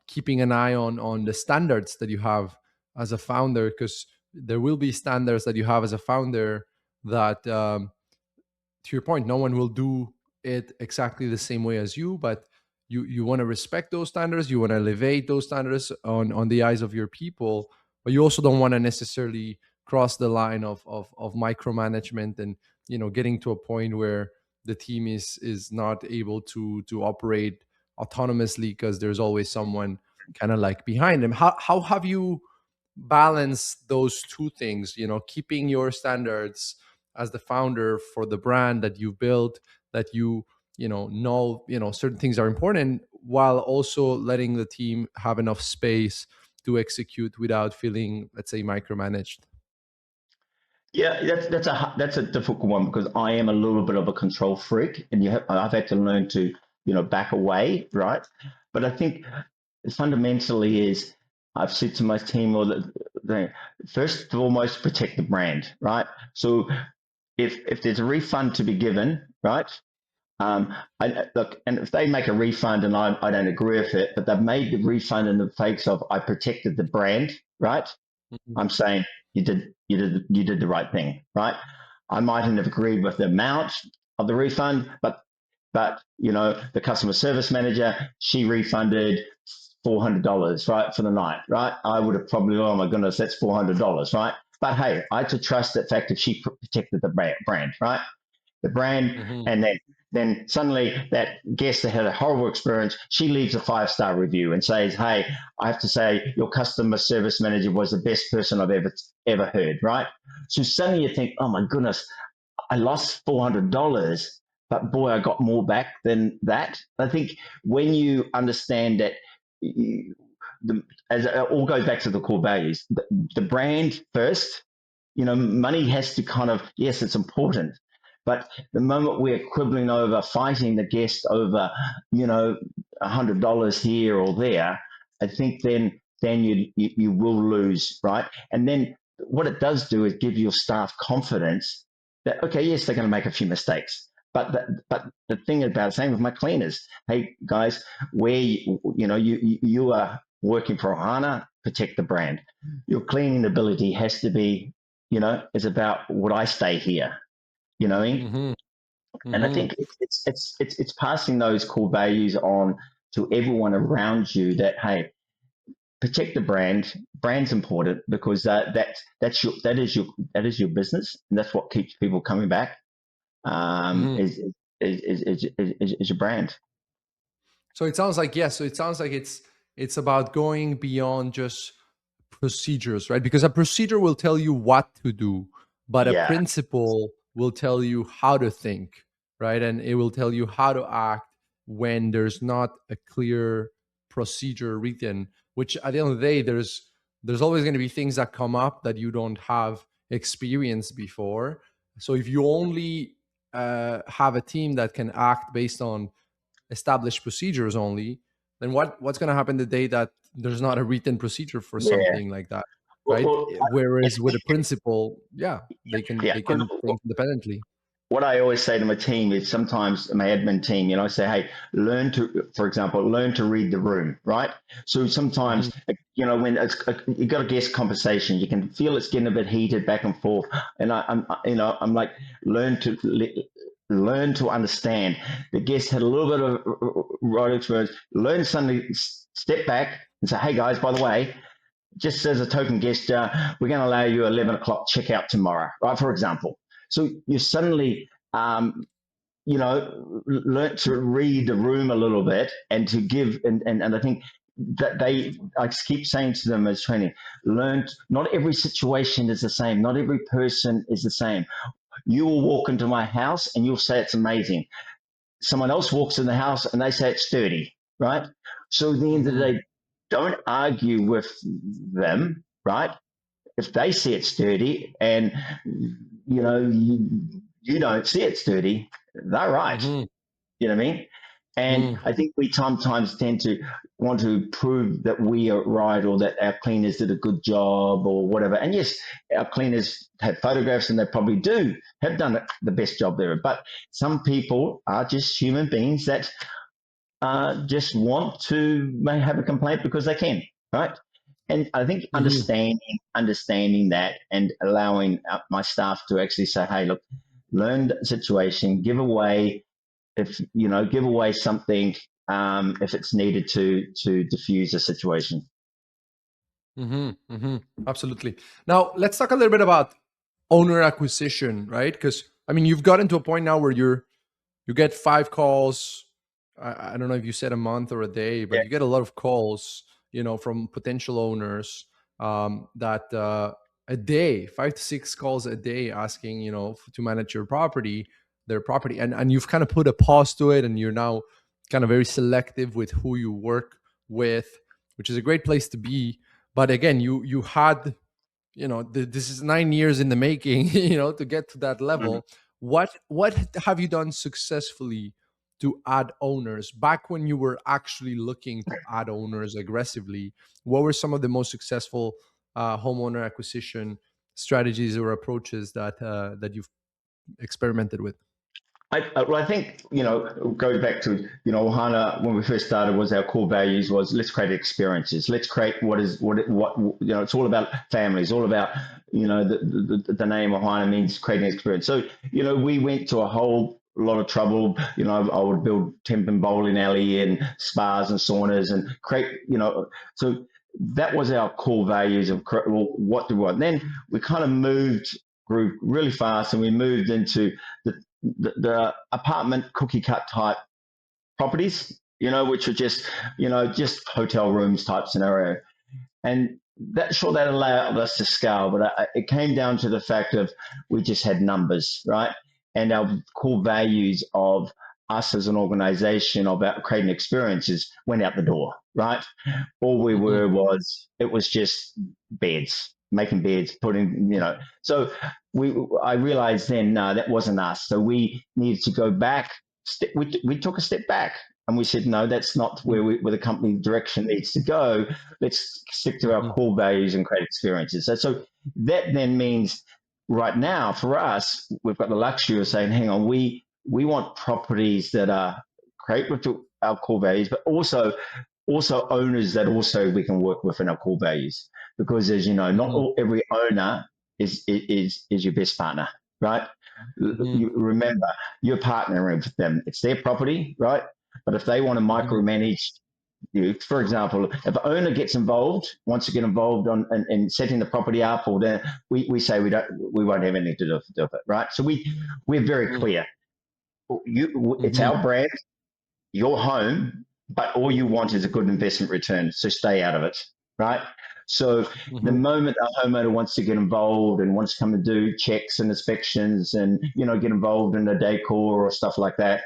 keeping an eye on the standards that you have as a founder, because there will be standards that you have as a founder that to your point, no one will do it exactly the same way as you, but you want to respect those standards, you want to elevate those standards on the eyes of your people, but you also don't want to necessarily cross the line of micromanagement and getting to a point where the team is not able to operate autonomously because there's always someone kind of like behind them. How have you balanced those two things, keeping your standards as the founder for the brand that you've built, that certain things are important, while also letting the team have enough space to execute without feeling, let's say, micromanaged? Yeah, that's a difficult one, because I am a little bit of a control freak, and I've had to learn to back away, right? But I think fundamentally is, I've said to my team, or first and foremost, protect the brand, right? So if there's a refund to be given, right? Look, and if they make a refund and I don't agree with it, but they've made the refund in the fakes of, I protected the brand, right? Mhm. I'm saying you did the right thing, right? I mightn't have agreed with the amount of the refund, but the customer service manager, she refunded $400, right, for the night, right? I would have probably, oh my goodness, that's $400, right? But hey, I had to trust that fact that she protected the brand, right? The brand, Mhm. and then suddenly that guest that had a horrible experience, she leaves a 5-star review and says, hey, I have to say your customer service manager was the best person I've ever heard, right? So suddenly you think, oh my goodness, I lost $400, but boy, I got more back than that. I think when you understand that, you, as it all goes back to the core values, the brand first, money has to kind of, yes, it's important, but the moment we're quibbling over, fighting the guest over, $100 here or there, I think then you will lose, right? And then what it does do is give your staff confidence that, okay, yes, they're going to make a few mistakes, but the thing about, same with my cleaners. Hey guys, where you are working for Ohana, protect the brand. Your cleaning ability has to be, is about, would I stay here? You know what I mean? Mhm. And I Mhm. think it's passing those core values on to everyone around you, that hey, protect the brand. Brand's important, because that is your business, and that's what keeps people coming back. Mhm. Is your brand. So it sounds like, yes. So it sounds like it's about going beyond just procedures, right? Because a procedure will tell you what to do, but a Yeah, principle will tell you how to think, right? And it will tell you how to act when there's not a clear procedure written. Which at the end of the day, there's always going to be things that come up that you don't have experience before. So if you only have a team that can act based on established procedures only, then what's going to happen the day that there's not a written procedure for yeah. something like that, Well, right? well Whereas it's, with a principle, yeah, they can yeah. they can think independently. What I always say to my team is, sometimes my admin team, I say, hey, for example, learn to read the room, right? So Hmm. sometimes, when you got a guest conversation, you can feel it's getting a bit heated back and forth, and I'm like, learn to learn to understand. The guest had a little bit of right experience. Learn to suddenly step back and say, "Hey guys, by the way, just as a token gesture, we're going to allow you 11 o'clock checkout tomorrow," right? For example. So you suddenly, learn to read the room a little bit and to give, and I think that I keep saying to them as training, learn, not every situation is the same. Not every person is the same. You will walk into my house and you'll say it's amazing. Someone else walks in the house and they say it's dirty, right? So at the end of the Mm-hmm. day, don't argue with them, right? If they see it's dirty and you don't see it's dirty, they're right. Mm-hmm. You know what I mean? And Mm-hmm. I think we sometimes tend to want to prove that we are right or that our cleaners did a good job or whatever. And yes, our cleaners have photographs and they probably do have done the best job there. But some people are just human beings that just want to may have a complaint because they can, right? And I think Mm-hmm. understanding that and allowing my staff to actually say, "Hey, look, learn the situation, give away something if it's needed to diffuse a situation." Mm-hmm. Mm-hmm. Absolutely. Now let's talk a little bit about owner acquisition, right? Because I mean, you've gotten to a point now where you get 5 calls. I don't know if you said a month or a day, Yeah. but you get a lot of calls, from potential owners, that a day, 5 to 6 calls a day, asking, to manage their property, and you've kind of put a pause to it, and you're now kind of very selective with who you work with, which is a great place to be. But again, you had, this is 9 years in the making, to get to that Mhm. level. What have you done successfully to add owners back when you were actually looking to add owners aggressively? What were some of the most successful homeowner acquisition strategies or approaches that you've experimented with? I think, going back to, Ohana, when we first started, was our core values was let's create experiences. Let's create it's all about families, all about, the name Ohana means creating experience. So, we went to a whole lot of trouble. I would build temp and bowling alley and spas and saunas and create, so that was our core values of what do we want. Then we kind of grew really fast and we moved into the apartment cookie cut type properties, which are just hotel rooms type scenario. And that allowed us to scale, but it came down to the fact of we just had numbers, right? And our core values of us as an organization about creating experiences went out the door, right? All we Mm-hmm. were was it was just beds, making beds, putting, So I realized then, no, that wasn't us. So we needed to go back. We took a step back and we said, no, that's not where the company direction needs to go. Let's stick to our Mm-hmm. core values and create experiences. So that then means right now for us, we've got the luxury of saying, hang on, we want properties that are great with our core values, but also owners that also we can work with in our core values. Because as you know, not Mm-hmm. every owner is your best partner, right? Mm-hmm. You remember you're partnering with them. It's their property, right? But if they want to Mm-hmm. micromanage you, for example, if an owner gets involved, wants to get involved in setting the property up, or then we say we won't have anything to do with it, right? So we're very clear. It's Mm-hmm. our brand, your home, but all you want is a good investment return. So stay out of it, right? So the Mm-hmm. moment a homeowner wants to get involved and wants to come and do checks and inspections and get involved in the decor or stuff like that,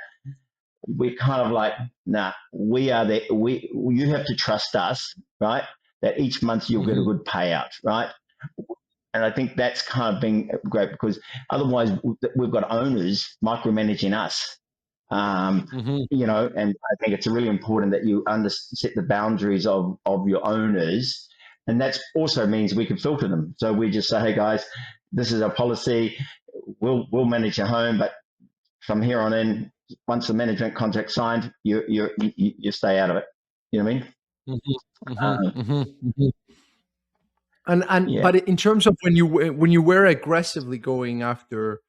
we're kind of like, nah, we are there. You have to trust us, right? That each month you'll get a Mm-hmm. good payout, right? And I think that's kind of been great because otherwise we've got owners micromanaging us. Mm-hmm. And I think it's really important that you set the boundaries of your owners. And that also means we can filter them. So we just say, hey guys, this is our policy. We'll manage your home, but from here on in, once the management contract's signed, you stay out of it. You know what I mean? Mm-hmm. Um, Mm-hmm. Mm-hmm. And yeah. but in terms of when you were aggressively going after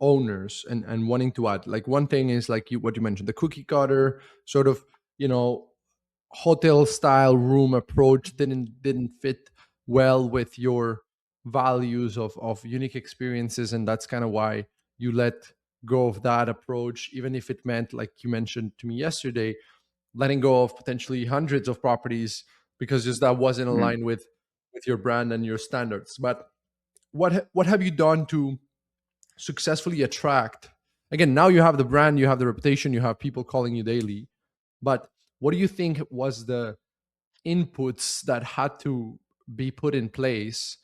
owners and wanting to add, like one thing is like what you mentioned, the cookie cutter sort of, you know, hotel style room approach didn't fit well with your values of unique experiences, and that's kind of why you let go of that approach, even if it meant, like you mentioned to me yesterday, letting go of potentially hundreds of properties because just that wasn't Mm. aligned with your brand and your standards. But what have you done to successfully attract, again, now you have the brand, you have the reputation, you have people calling you daily, but what do you think was the inputs that had to be put in place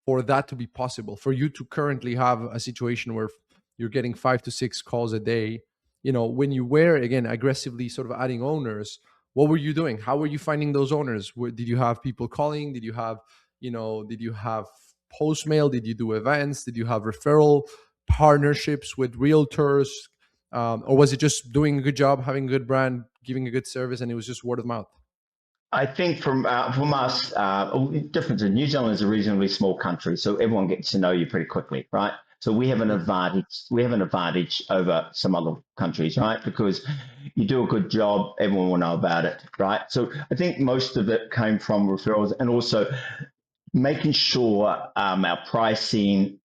for that to be possible, for you to currently have a situation where you're getting 5 to 6 calls a day? You know, when you were again aggressively sort of adding owners, what were you doing? How were you finding those owners? Did you have people calling? Did you have, you know, did you have post mail? Did you do events? Did you have referral partnerships with realtors? Or was it just doing a good job, having a good brand, giving a good service, and it was just word of mouth? I think from us, difference in New Zealand is a reasonably small country, so everyone gets to know you pretty quickly, right? So we have an advantage. We have an advantage over some other countries, right? Because you do a good job, everyone will know about it, right? So I think most of it came from referrals, and also making sure our pricing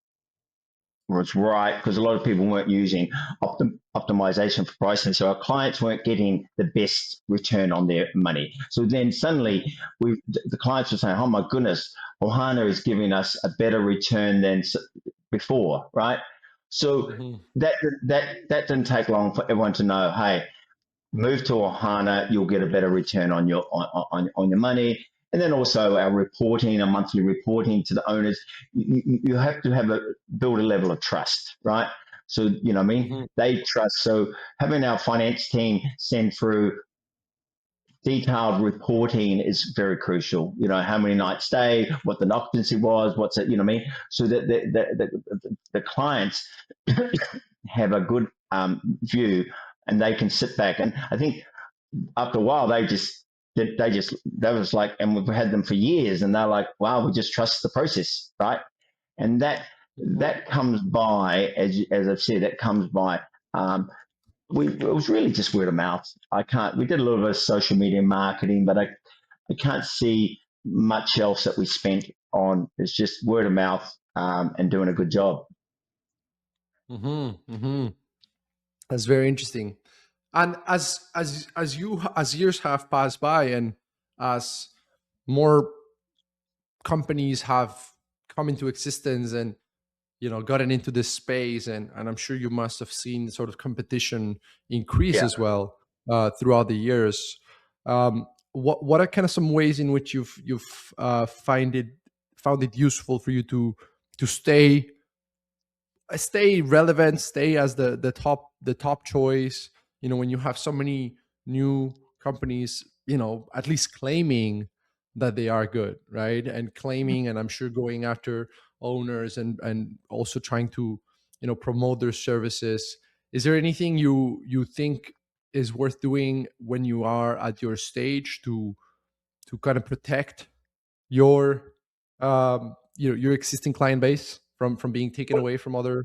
was right, because a lot of people weren't using optimization for pricing, so our clients weren't getting the best return on their money. So then suddenly the clients were saying, oh my goodness, Ohana is giving us a better return than before, right? So Mhm. that didn't take long for everyone to know, hey, move to Ohana, you'll get a better return on on your money. And then also our reporting, our monthly reporting to the owners, you have to build a level of trust, right? So, you know what I mean? Mhm. They trust. So having our finance team send through detailed reporting is very crucial. You know, how many nights stay, what the occupancy was, what's it, you know what I mean? So that the clients have a good view, and they can sit back. And I think after a while, they was like, and we've had them for years, and they're like, wow, we just trust the process, right? And Mhm. that comes by, as I've said, that comes by. It was really just word of mouth. We did a little bit of social media marketing, but I can't see much else that we spent on. It's just word of mouth, and doing a good job. Mhm. Mhm. That's very interesting. And as years have passed by, and as more companies have come into existence and, you know, gotten into this space, and I'm sure you must have seen sort of competition increase Yeah. as well throughout the years. What are kind of some ways in which you've found it useful for you to stay relevant, stay as the top choice, you know, when you have so many new companies, you know, at least claiming that they are good, right? And claiming, and I'm sure going after owners and also trying to, you know, promote their services. Is there anything you think is worth doing when you are at your stage to kind of protect your your existing client base from being taken away from other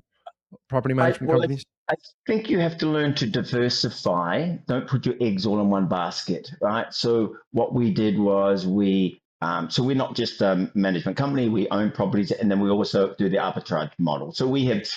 property management Well, companies? I think you have to learn to diversify. Don't put your eggs all in one basket, right? So what we did was so we're not just a management company. We own properties, and then we also do the arbitrage model. So we have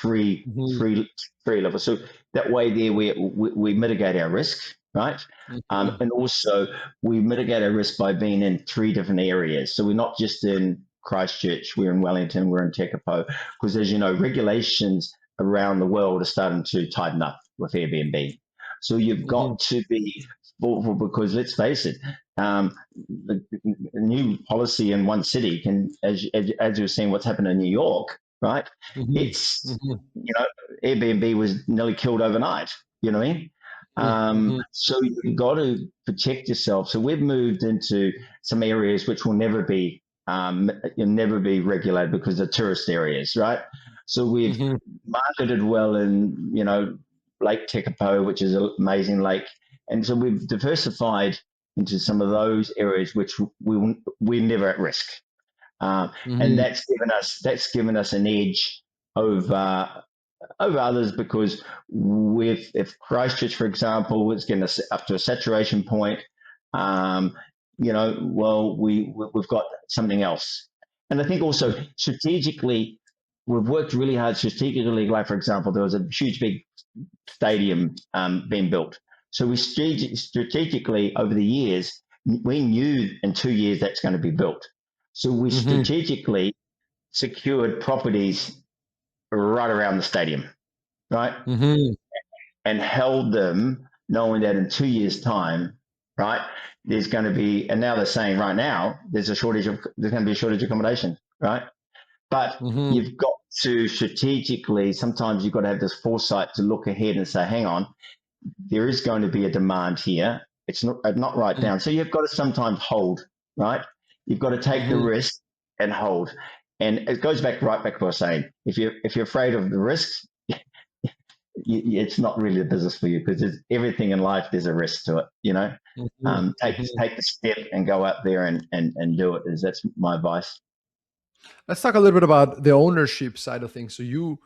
Mhm, three levels. So that way, there we mitigate our risk, right? mhm, And also we mitigate our risk by being in three different areas. So we're not just in Christchurch. We're in Wellington. We're in Tekapo. Because as you know, regulations around the world are starting to tighten up with Airbnb. So you've mhm, got to be thoughtful, because let's face it, the new policy in one city can, as you're seeing what's happened in New York, right? mhm, It's, mhm, you know, Airbnb was nearly killed overnight. You know what I mean? mhm, mhm, So you've got to protect yourself. So we've moved into some areas which will you'll never be regulated, because they're tourist areas, right? So we've mhm, marketed well in, you know, Lake Tekapo, which is an amazing lake, and so we've diversified into some of those areas which we're never at risk, and mhm, that's given us an edge over over others because if Christchurch, for example, is getting up to a saturation point, um, well, we've got something else. And I think also strategically, we've worked really hard strategically. Like, for example, there was a huge big stadium being built. So we strategically over the years, we knew in 2 years that's going to be built. So we Mm-hmm. strategically secured properties right around the stadium, right? Mm-hmm. And held them knowing that in 2 years' time, right, there's going to be, and now they're saying right now, there's going to be a shortage of accommodation, right? But Mm-hmm. you've got to strategically, sometimes you've got to have this foresight to look ahead and say, hang on, there is going to be a demand here. It's not right down. So you've got to sometimes hold, right? You've got to take the Mm-hmm. risk and hold. And it goes right back to what I was saying. If you're afraid of the risks, it's not really a business for you because everything in life there's a risk to it. Mm-hmm. Take Mm-hmm. take the step and go out there and do it. That's my advice. Let's talk a little bit about the ownership side of things. So you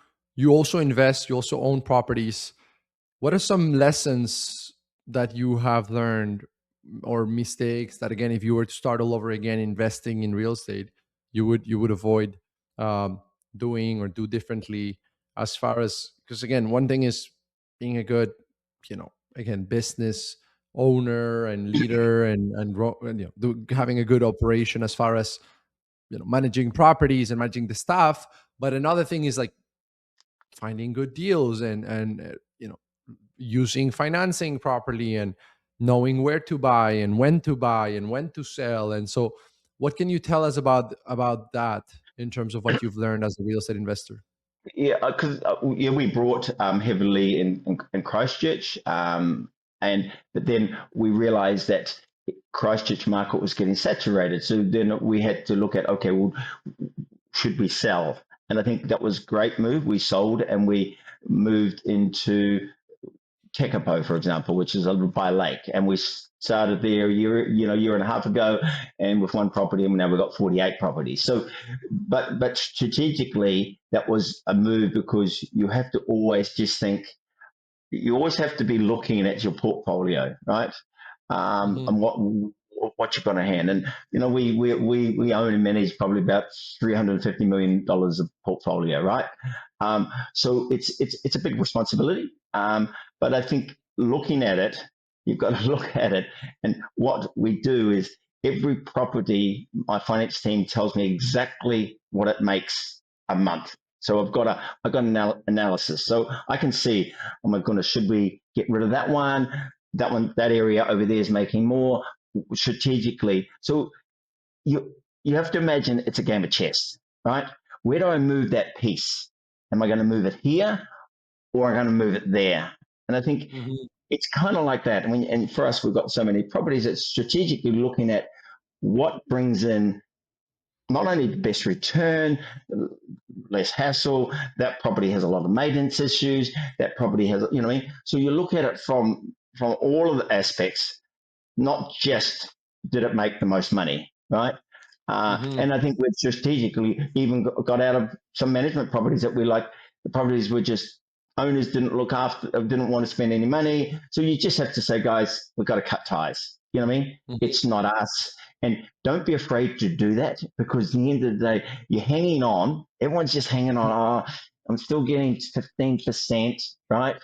also invest, you also own properties. What are some lessons that you have learned or mistakes that, again, if you were to start all over again investing in real estate, you would avoid um, doing or do differently, as far as, because again, one thing is being a good, again, business owner and leader and having a good operation as far as managing properties and managing the staff. But another thing is like finding good deals and using financing properly and knowing where to buy and when to sell. And so what can you tell us about that in terms of what you've learned as a real estate investor? Yeah, because we brought heavily in Christchurch, and but then we realised that Christchurch market was getting saturated. So then we had to look at, okay, well, should we sell? And I think that was a great move. We sold and we moved into Tekapo, for example, which is a little by a lake, and we started there year and a half ago, and with one property, and now we've got 48 properties. So, but strategically, that was a move because you have to always just think. You always have to be looking at your portfolio, right? Hmm. And what you've got in hand. And we own and manage probably about $350 million of portfolio, right? So it's a big responsibility. But I think looking at it, you've got to look at it. And what we do is every property, my finance team tells me exactly what it makes a month. So I've got an analysis. So I can see, oh my goodness, should we get rid of that one? That area over there is making more strategically. So you have to imagine it's a game of chess, right? Where do I move that piece? Am I going to move it here or am I going to move it there? And I think Hmm. it's kind of like that. And for us, we've got so many properties. It's strategically looking at what brings in not only the best return, less hassle. That property has a lot of maintenance issues. That property has, what I mean? So you look at it from all of the aspects, not just did it make the most money, right? Hmm. And I think we've strategically even got out of some management properties that we like. The properties were just owners didn't look after, didn't want to spend any money. So you just have to say, guys, we've got to cut ties. You know what I mean? Hmm. It's not us. And don't be afraid to do that because at the end of the day, you're hanging on. Everyone's just hanging on. Oh, I'm still getting 15%, right?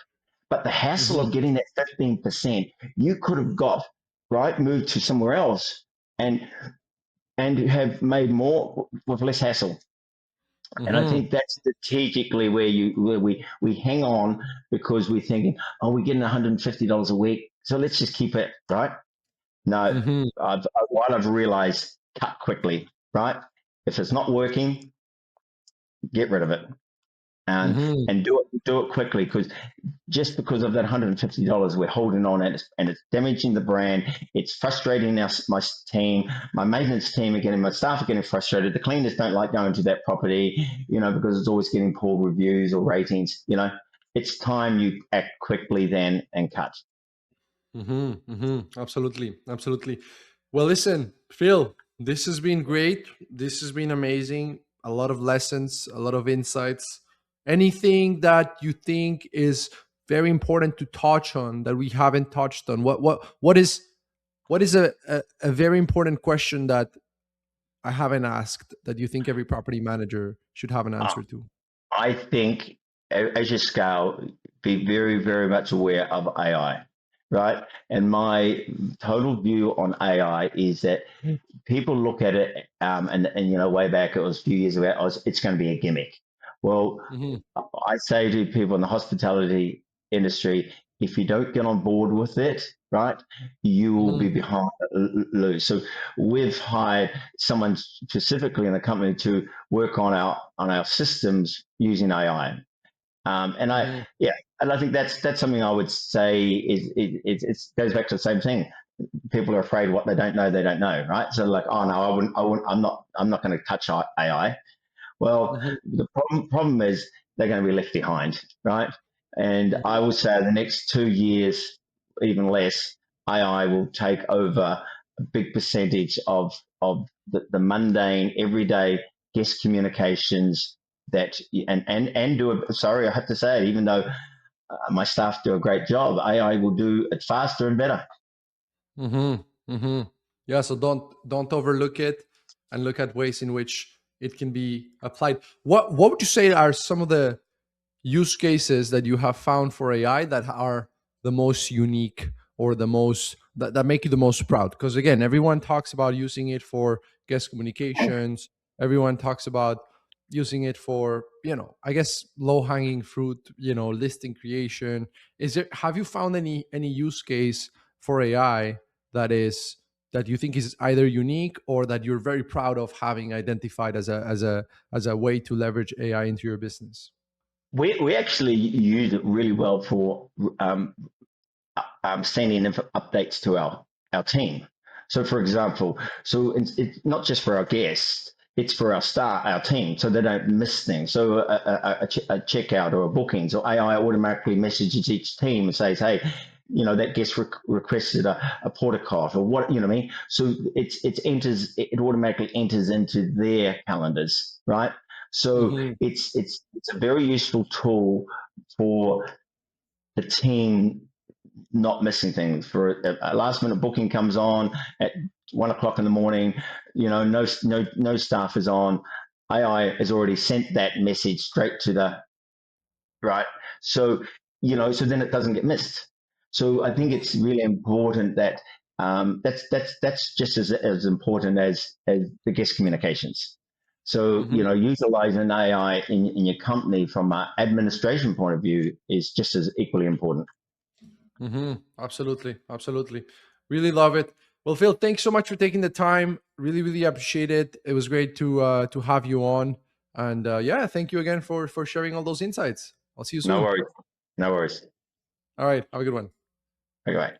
But the hassle Hmm. of getting that 15%, you could have got, right, moved to somewhere else and have made more with less hassle. And I Hmm. think that's strategically where we hang on because we're thinking, oh, we're getting $150 a week, so let's just keep it, right? No, Hmm. what I've realized, cut quickly, right? If it's not working, get rid of it and Hmm. do it quickly because of that $150 we're holding on and it's damaging the brand. It's frustrating my team, my maintenance team are getting, my staff are getting frustrated. The cleaners don't like going to that property, because it's always getting poor reviews or ratings. It's time you act quickly then and cut. Absolutely. Absolutely. Well, listen, Phil, this has been great. This has been amazing. A lot of lessons, a lot of insights. anything that you think is very important to touch on that we haven't touched on? What is a very important question that I haven't asked that you think every property manager should have an answer to? I think as you scale, be very, very much aware of AI, right? And my total view on AI is that people look at it, and way back, it was a few years ago, it's going to be a gimmick. Well, Mm-hmm. I say to people in the hospitality industry, if you don't get on board with it, right, you will be Mm-hmm. behind lose. So we've hired someone specifically in the company to work on our systems using AI. And Mm-hmm. I think that's something I would say is it goes back to the same thing. People are afraid what they don't know, right? So like, oh no, I wouldn't, I'm not going to touch AI. Well, Mm-hmm. the problem is they're going to be left behind, right? And I would say the next 2 years, even less, AI will take over a big percentage of the mundane, everyday guest communications that and do it. Sorry, I have to say it, even though my staff do a great job, AI will do it faster and better. Mm-hmm. Mm-hmm. Yeah. So don't overlook it, and look at ways in which it can be applied. What would you say are some of the use cases that you have found for AI that are the most unique, or the most that make you the most proud? Because again, everyone talks about using it for guest communications. Everyone talks about using it for, I guess, low hanging fruit, listing creation. Have you found any use case for AI that is that you think is either unique, or that you're very proud of having identified as a way to leverage AI into your business? We actually use it really well for um, sending updates to our team. So, for example, it's not just for our guests; it's for our staff, our team, so they don't miss things. So, a checkout or a bookings, or AI automatically messages each team and says, "Hey, that guest requested a porta cot, or what, you know what I mean." So it automatically enters into their calendars, right? So Mm-hmm. it's a very useful tool for the team not missing things. For a last minute booking comes on at 1 o'clock in the morning, no staff is on. AI has already sent that message straight to the right. So so then it doesn't get missed. So I think it's really important that that's just as important as the guest communications. So Mm-hmm. utilizing AI in your company from an administration point of view is just as equally important. Mm-hmm. Absolutely. Absolutely. Really love it. Well, Phil, thanks so much for taking the time. Really, really appreciate it. It was great to have you on. And yeah, thank you again for sharing all those insights. I'll see you No soon. worries. No worries. All right. Have a good one. Okay.